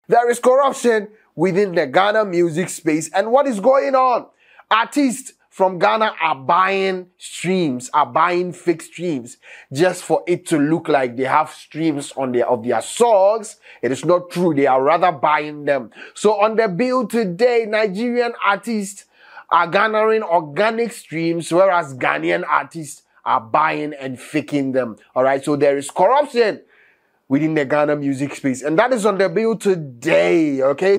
there is corruption within the Ghana music space. And what is going on? Artists from Ghana are buying streams, are buying fake streams just for it to look like they have streams on their songs. It is not true. They are rather buying them. So on the bill today, Nigerian artists are garnering organic streams, whereas Ghanaian artists are buying and faking them. All right. So there is corruption within the Ghana music space, and that is on the bill today. Okay.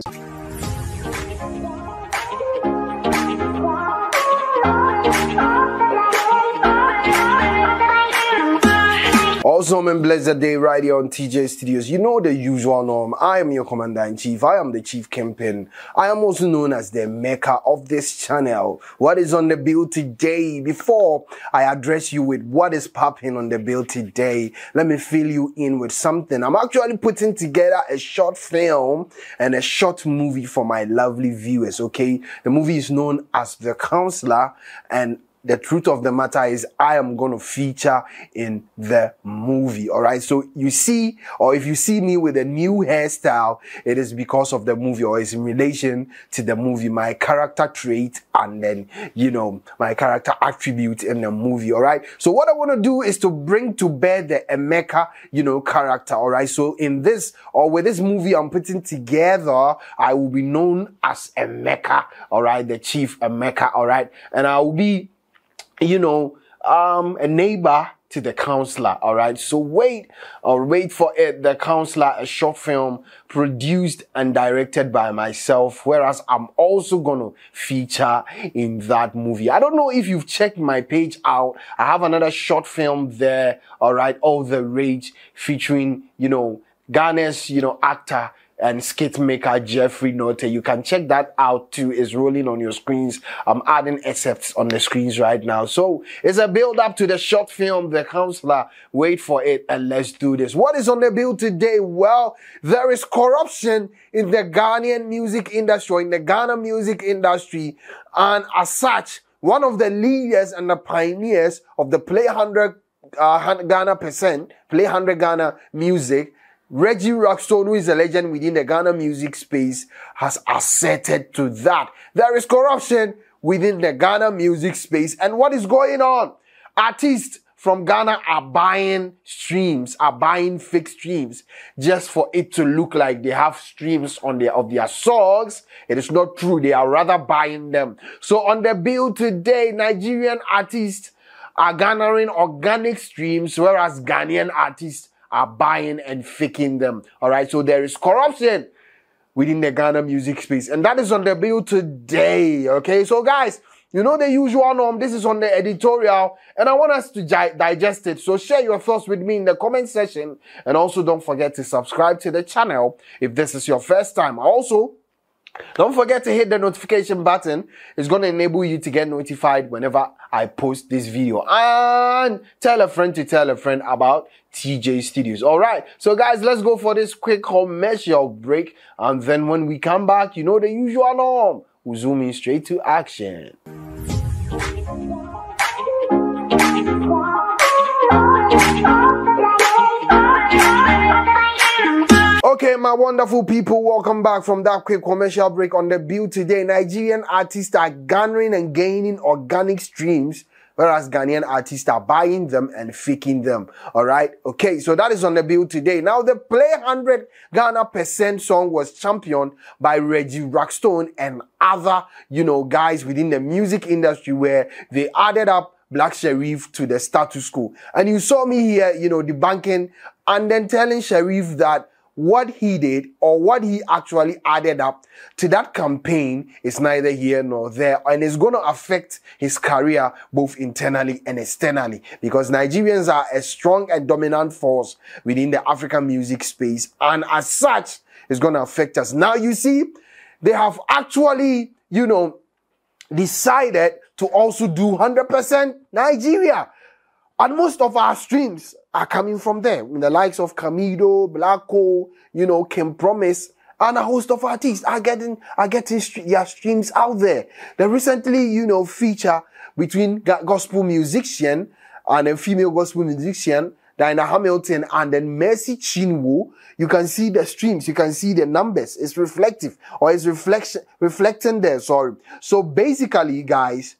Awesome and blessed day right here on TJ Studios. You know the usual norm. I am your commander-in-chief. I am the chief kingpin. I am also known as the maker of this channel. What is on the bill today? Before I address you with what is popping on the bill today, let me fill you in with something. I'm actually putting together a short film and a short movie for my lovely viewers, okay? The movie is known as The Counselor, and the truth of the matter is I am going to feature in the movie. All right. So you see, or if you see me with a new hairstyle, it is because of the movie, or it's in relation to the movie, my character trait, and then, you know, my character attribute in the movie. All right. So what I want to do is to bring to bear the Emeka, you know, character. All right. So in this, or with this movie I'm putting together, I will be known as Emeka. All right. The chief Emeka. All right. And I will be, you know, a neighbor to the counselor. All right. So wait for it. The Counselor, a short film produced and directed by myself, whereas I'm also going to feature in that movie. I don't know if you've checked my page out. I have another short film there. All right. All the Rage, featuring, you know, Ghana's, you know, actor and skit maker Jeffrey Note. You can check that out too. It's rolling on your screens. I'm adding excerpts on the screens right now. So it's a build up to the short film, The Counselor. Wait for it and let's do this. What is on the bill today? Well, there is corruption in the Ghanaian music industry, or in the Ghana music industry. And as such, one of the leaders and the pioneers of the Play 100 Ghana music, Reggie Rockstone, who is a legend within the Ghana music space, has asserted to that there is corruption within the Ghana music space. And what is going on? Artists from Ghana are buying streams, are buying fake streams just for it to look like they have streams on their songs. It is not true. They are rather buying them. So on the bill today, Nigerian artists are garnering organic streams, whereas Ghanaian artists are buying and faking them. All right. So there is corruption within the Ghana music space, and that is on the bill today. Okay. So guys, you know the usual norm. This is on the editorial, and I want us to digest it. So share your thoughts with me in the comment section, and also don't forget to subscribe to the channel if this is your first time. Also, don't forget to hit the notification button. It's going to enable you to get notified whenever I post this video. And tell a friend to tell a friend about TJ Studios. All right. So guys, let's go for this quick commercial break. And then when we come back, you know the usual norm. We'll zoom in straight to action. Okay, my wonderful people, welcome back from that quick commercial break. On the bill today, Nigerian artists are garnering and gaining organic streams, whereas Ghanaian artists are buying them and faking them. All right. Okay. So that is on the bill today. Now, the Play 100 Ghana% song was championed by Reggie Rockstone and other, you know, guys within the music industry, where they added up Black Sherif to the status quo. And you saw me here, you know, debunking and then telling Sherif that what he did, or what he actually added up to that campaign, is neither here nor there, and it's going to affect his career both internally and externally, because Nigerians are a strong and dominant force within the African music space, and as such, it's going to affect us. Now, you see, they have actually, you know, decided to also do 100% Nigeria. And most of our streams are coming from there. The likes of Camido, Blacko, you know, Kim Promise, and a host of artists are getting their streams out there. The recently, you know, feature between gospel musician and a female gospel musician, Diana Hamilton, and then Mercy Chinwo, you can see the streams, you can see the numbers. It's reflective, or it's reflecting there, sorry. So basically, guys,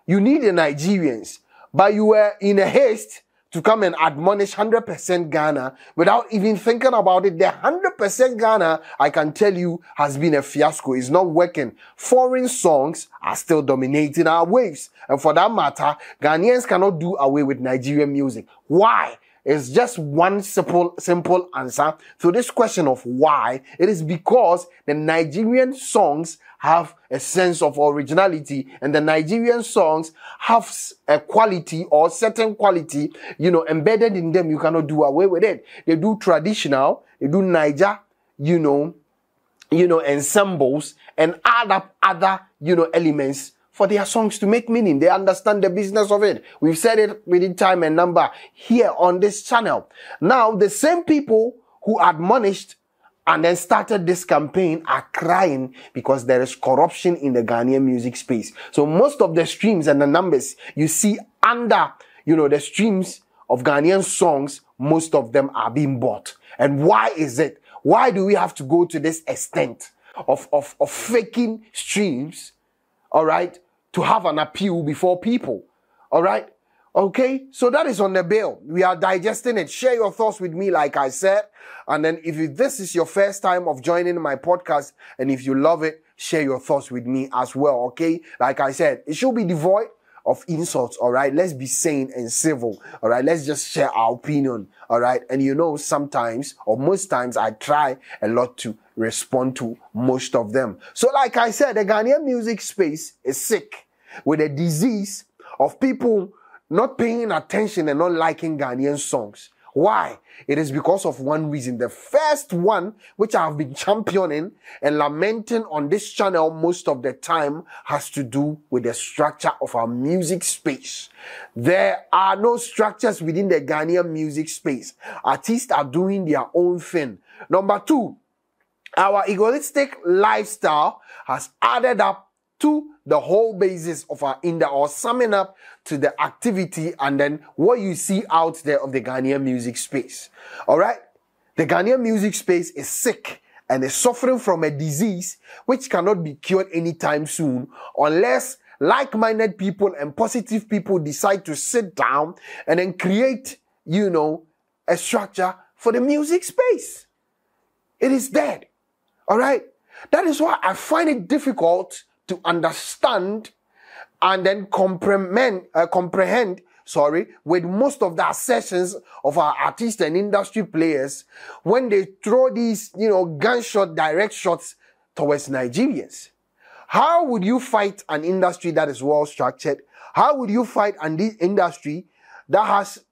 you need the Nigerians, but you were in a haste to come and admonish 100% Ghana without even thinking about it. The 100% Ghana, I can tell you, has been a fiasco. It's not working. Foreign songs are still dominating our waves. And for that matter, Ghanaians cannot do away with Nigerian music. Why? It's just one simple answer to this question of why. It is because the Nigerian songs have a sense of originality, and the Nigerian songs have a quality or certain quality, embedded in them. You cannot do away with it. They do traditional, they do Niger, ensembles, and add up other, elements for their songs to make meaning. They understand the business of it. We've said it within time and number here on this channel. Now, the same people who admonished and then started this campaign are crying because there is corruption in the Ghanaian music space. So most of the streams and the numbers you see under, the streams of Ghanaian songs, most of them are being bought. And why is it? Why do we have to go to this extent of faking streams, all right, to have an appeal before people, all right? Okay, so that is on the bill. We are digesting it. Share your thoughts with me, like I said. And then if this is your first time of joining my podcast, and if you love it, share your thoughts with me as well, okay? Like I said, it should be devoid of insults, all right? Let's be sane and civil, all right? Let's just share our opinion, all right? And sometimes, or most times, I try a lot to respond to most of them. So like I said, the Ghanaian music space is sick with a disease of people not paying attention and not liking Ghanaian songs. Why? It is because of one reason. The first one, which I have been championing and lamenting on this channel most of the time, has to do with the structure of our music space. There are no structures within the Ghanaian music space. Artists are doing their own thing. Number two, our egoistic lifestyle has added up to the whole basis of our or summing up to the activity and then what you see out there of the Ghanaian music space. All right? The Ghanaian music space is sick and is suffering from a disease which cannot be cured anytime soon unless like-minded people and positive people decide to sit down and then create, a structure for the music space. It is dead. All right? That is why I find it difficult to understand and then comprehend, with most of the assertions of our artists and industry players when they throw these, direct shots towards Nigerians. How would you fight an industry that is well structured? How would you fight an industry that has,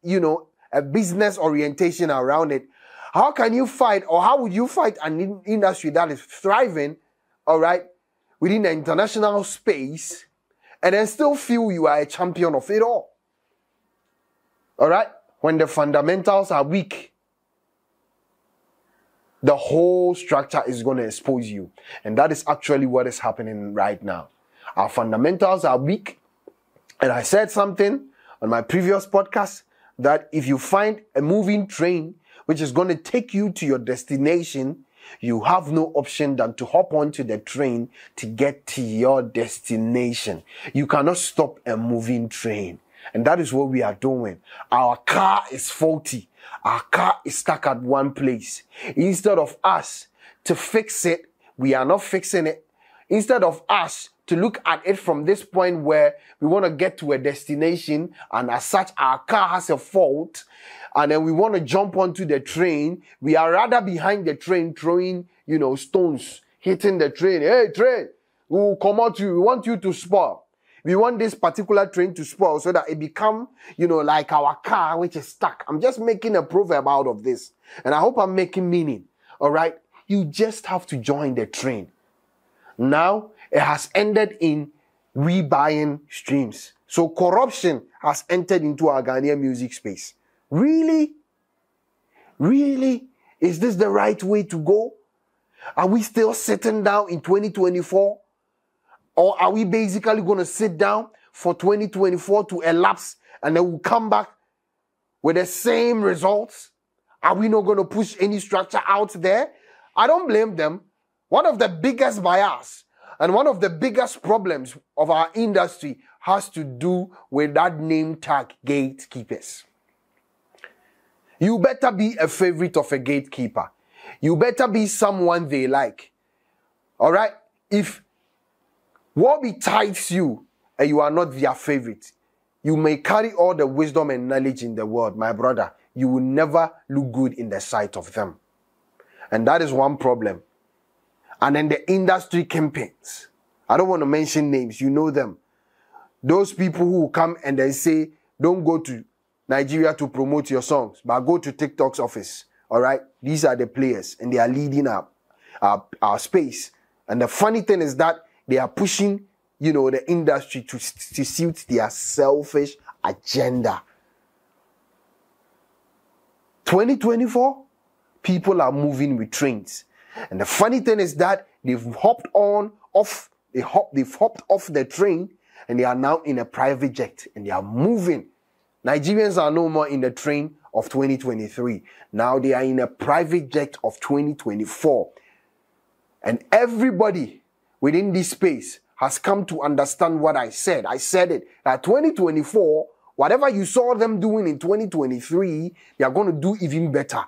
a business orientation around it? How can you fight, or how would you fight an industry that is thriving, all right, within the international space, and then still feel you are a champion of it all? All right? When the fundamentals are weak, the whole structure is going to expose you. And that is actually what is happening right now. Our fundamentals are weak. And I said something on my previous podcast that if you find a moving train which is going to take you to your destination, you have no option than to hop onto the train to get to your destination. You cannot stop a moving train. And that is what we are doing. Our car is faulty. Our car is stuck at one place. Instead of us to fix it, we are not fixing it. Instead of us to look at it from this point where we want to get to a destination and as such our car has a fault, and then we want to jump onto the train, we are rather behind the train throwing, stones, hitting the train. Hey, train, we will come out to you. We want you to spoil. We want this particular train to spoil so that it become, like our car, which is stuck. I'm just making a proverb out of this. And I hope I'm making meaning. All right? You just have to join the train. Now, it has ended in we buying streams. So corruption has entered into our Ghanaian music space. Really? Really? Is this the right way to go? Are we still sitting down in 2024? Or are we basically going to sit down for 2024 to elapse and then we'll come back with the same results? Are we not going to push any structure out there? I don't blame them. One of the biggest bias and one of the biggest problems of our industry has to do with that name tag, gatekeepers. You better be a favorite of a gatekeeper. You better be someone they like. All right? If Warby tithes you and you are not their favorite, you may carry all the wisdom and knowledge in the world, my brother. You will never look good in the sight of them. And that is one problem. And then the industry campaigns. I don't want to mention names. You know them. Those people who come and they say, don't go to Nigeria to promote your songs, but go to TikTok's office. All right? These are the players, and they are leading our space. And the funny thing is that they are pushing, the industry to suit their selfish agenda. 2024, people are moving with trains. And the funny thing is that they've hopped off the train, and they are now in a private jet, and they are moving. Nigerians are no more in the train of 2023. Now they are in a private jet of 2024. And everybody within this space has come to understand what I said. I said it, that 2024, whatever you saw them doing in 2023, they are going to do even better.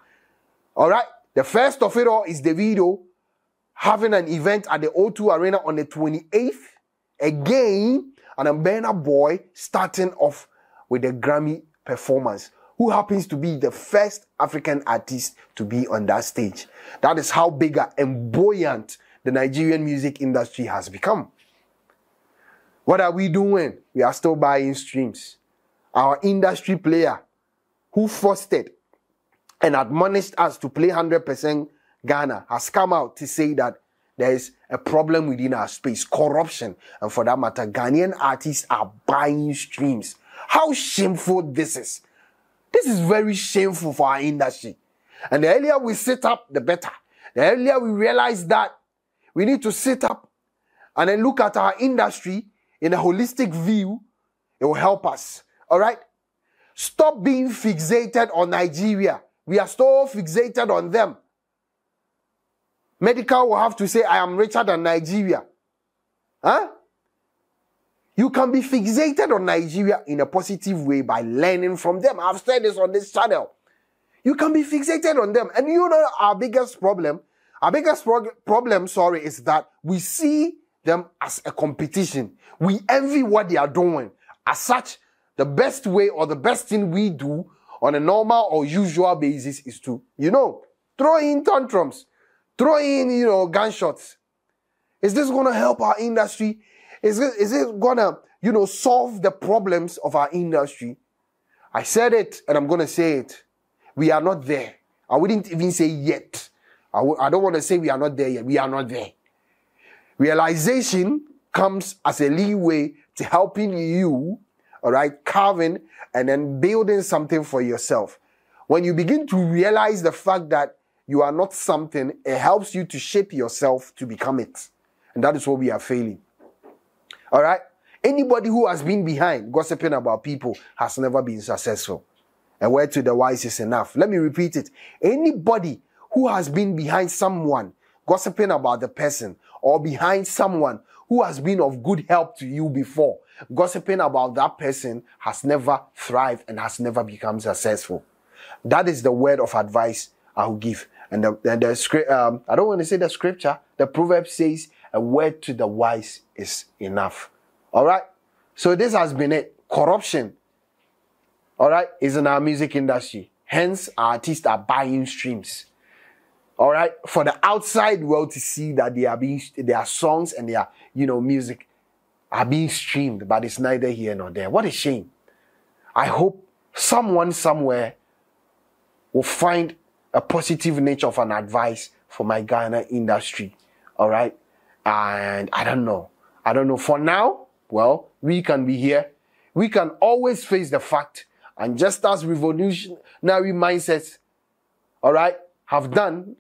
All right? The first of it all is the video having an event at the O2 Arena on the 28th. Again, and a Burna Boy starting off with the Grammy performance, who happens to be the first African artist to be on that stage. That is how bigger and buoyant the Nigerian music industry has become. What are we doing? We are still buying streams. Our industry player who fostered and admonished us to play 100% Ghana has come out to say that there is a problem within our space, corruption. And for that matter, Ghanaian artists are buying streams. How shameful this is. This is very shameful for our industry. And the earlier we sit up, the better. The earlier we realize that we need to sit up and then look at our industry in a holistic view, it will help us. All right? Stop being fixated on Nigeria. We are so fixated on them. Medical will have to say, I am richer than Nigeria. Huh? You can be fixated on Nigeria in a positive way by learning from them. I've said this on this channel. You can be fixated on them. And our biggest problem, is that we see them as a competition. We envy what they are doing. As such, the best way or the best thing we do on a normal or usual basis is to, throw in tantrums, throw in, gunshots. Is this going to help our industry? Is it going to, solve the problems of our industry? I said it, and I'm going to say it. We are not there. I wouldn't even say yet. I don't want to say we are not there yet. We are not there. Realization comes as a leeway to helping you, all right, carving and then building something for yourself. When you begin to realize the fact that you are not something, it helps you to shape yourself to become it. And that is what we are failing. All right? Anybody who has been behind gossiping about people has never been successful. A word to the wise is enough. Let me repeat it. Anybody who has been behind someone gossiping about the person, or behind someone who has been of good help to you before, gossiping about that person has never thrived and has never become successful. That is the word of advice I will give. And the script, I don't want to say the scripture, the proverb says, a word to the wise is enough. All right? So this has been it. Corruption, all right, is in our music industry. Hence, our artists are buying streams. All right? For the outside world to see that their songs and their, music are being streamed, but it's neither here nor there. What a shame. I hope someone somewhere will find a positive nature of an advice for my Ghana industry. All right? And I don't know. For now, well, we can be here. We can always face the fact. And just as revolutionary mindsets, all right, have done,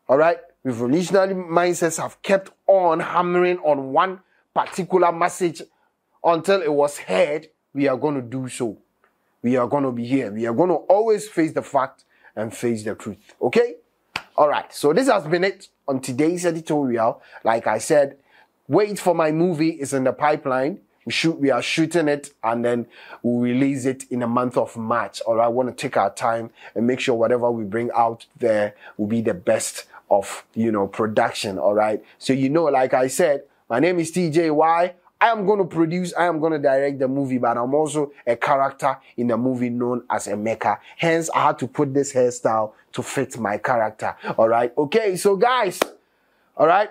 all right, revolutionary mindsets have kept on hammering on one particular message until it was heard, we are going to do so. we are going to be here. We are going to always face the fact and face the truth. Okay? All right. So this has been it on today's editorial. Like I said, wait for my movie. It's in the pipeline. We are shooting it, and then we'll release it in the month of March. All right. I want to take our time and make sure whatever we bring out there will be the best of, production. All right. So, like I said, my name is TJY. I am going to produce, I am going to direct the movie, but I'm also a character in the movie known as Emeka. Hence, I had to put this hairstyle to fit my character. All right. Okay. So guys, all right.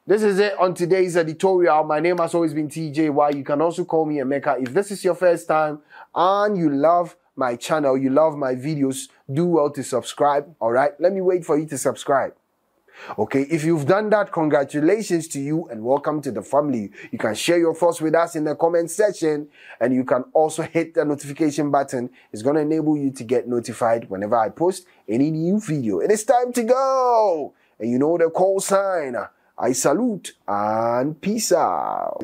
This is it on today's editorial. My name has always been TJY. You can also call me Emeka. If this is your first time and you love my channel, you love my videos, do well to subscribe. All right. Let me wait for you to subscribe. Okay, if you've done that, congratulations to you and welcome to the family. You can share your thoughts with us in the comment section, and you can also hit the notification button. It's going to enable you to get notified whenever I post any new video. It is time to go. And you know the call sign. I salute and peace out.